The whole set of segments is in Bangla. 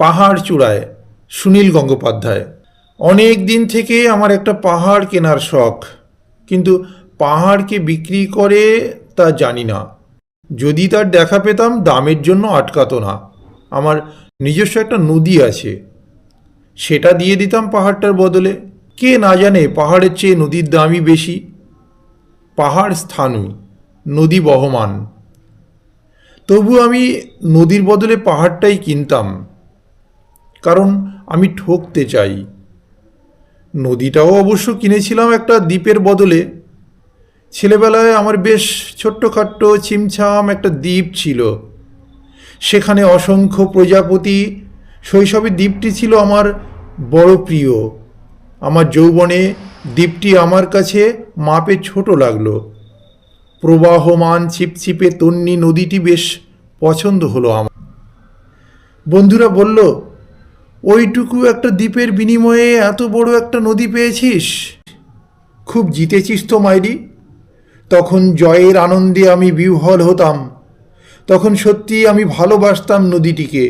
পাহাড় চূড়ায়, সুনীল গঙ্গোপাধ্যায়। অনেক দিন থেকে আমার একটা পাহাড় কেনার শখ, কিন্তু পাহাড়কে বিক্রি করে তা জানি না। যদি তার দেখা পেতাম দামের জন্য আটকাতো না। আমার নিজস্ব একটা নদী আছে, সেটা দিয়ে দিতাম পাহাড়টার বদলে। কে না জানে পাহাড়ের চেয়ে নদীর দামই বেশি। পাহাড় স্থানীয়, নদী বহমান। তবু আমি নদীর বদলে পাহাড়টাই কিনতাম, কারণ আমি ঠকতে চাই। নদীটাও অবশ্য কিনেছিলাম একটা দ্বীপের বদলে। ছেলেবেলায় আমার বেশ ছোট্টখাট্ট ছিমছাম একটা দ্বীপ ছিল, সেখানে অসংখ্য প্রজাপতি। শৈশবে দ্বীপটি ছিল আমার বড় প্রিয়। আমার যৌবনে দ্বীপটি আমার কাছে মাপে ছোট লাগলো। প্রবাহমান ছিপছিপে তন্বী নদীটি বেশ পছন্দ হলো আমার। বন্ধুরা বলল, ওইটুকু একটা দ্বীপের বিনিময়ে এত বড় একটা নদী পেয়েছিস, খুব জিতেছিস তো মাইরি। তখন জয়ের আনন্দে আমি বিহ্বল হতাম। তখন সত্যি আমি ভালোবাসতাম নদীটিকে।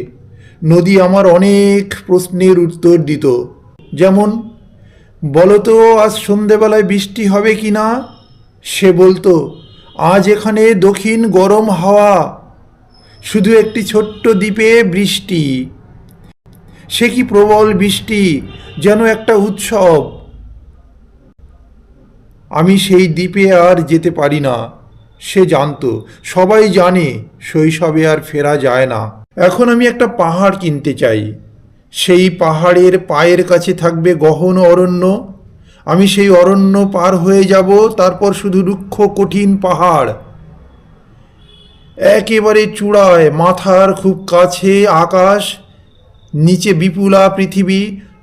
নদী আমার অনেক প্রশ্নের উত্তর দিত, যেমন, বলতো আজ সন্ধেবেলায় বৃষ্টি হবে কি না। সে বলতো, আজ এখানে দক্ষিণ গরম হাওয়া, শুধু একটি ছোট্ট দ্বীপে বৃষ্টি। সে কি প্রবল বৃষ্টি, যেন একটা উৎসব। আমি সেই দ্বীপে আর যেতে পারি না। সে জানতো, সবাই জানে, শৈশবে আর ফেরা যায় না। এখন আমি একটা পাহাড় কিনতে চাই। সেই পাহাড়ের পায়ের কাছে থাকবে গহন অরণ্য। আমি সেই অরণ্য পার হয়ে যাব, তারপর শুধু রুক্ষ কঠিন পাহাড়। একেবারে চূড়ায়, মাথার খুব কাছে আকাশ, নিচে বিপুলা পৃথিবী,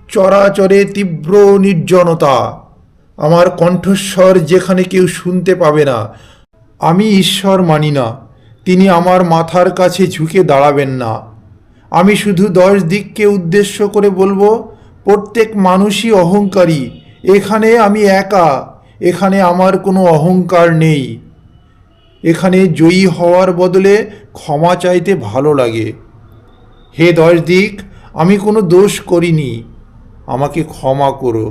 চরাচরে তীব্র নির্জনতা। আমার কণ্ঠস্বর যেখানে কেউ শুনতে পাবে না। আমি ঈশ্বর মানি না, তিনি আমার মাথার কাছে ঝুঁকে দাঁড়াবেন না। আমি শুধু 10 দিককে উদ্দেশ্য করে বলবো, প্রত্যেক মানুষই অহংকারী। এখানে আমি একা, এখানে আমার কোনো অহংকার নেই। এখানে জয়ী হওয়ার বদলে ক্ষমা চাইতে ভালো লাগে। হে 10 দিক, আমি কোনো দোষ করিনি, আমাকে ক্ষমা করো।